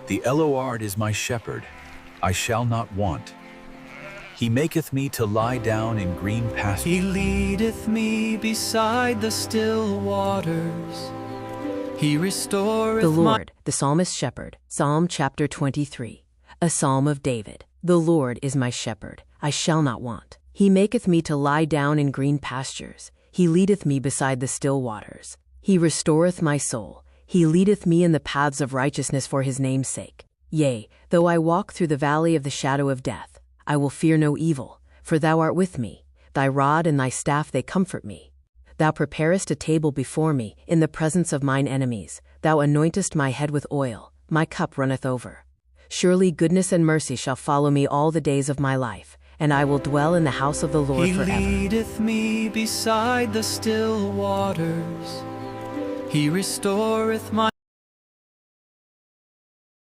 The Lord is my shepherd, I shall not want. He maketh me to lie down in green pastures. He leadeth me beside the still waters. He restoreth The Lord, the Psalmist shepherd. Psalm chapter 23. A psalm of David. The Lord is my shepherd, I shall not want. He maketh me to lie down in green pastures. He leadeth me beside the still waters. He restoreth my soul. He leadeth me in the paths of righteousness for his name's sake. Yea, though I walk through the valley of the shadow of death, I will fear no evil, for thou art with me. Thy rod and thy staff, they comfort me. Thou preparest a table before me in the presence of mine enemies. Thou anointest my head with oil, my cup runneth over. Surely goodness and mercy shall follow me all the days of my life, and I will dwell in the house of the Lord forever. He leadeth me beside the still waters. He restoreth my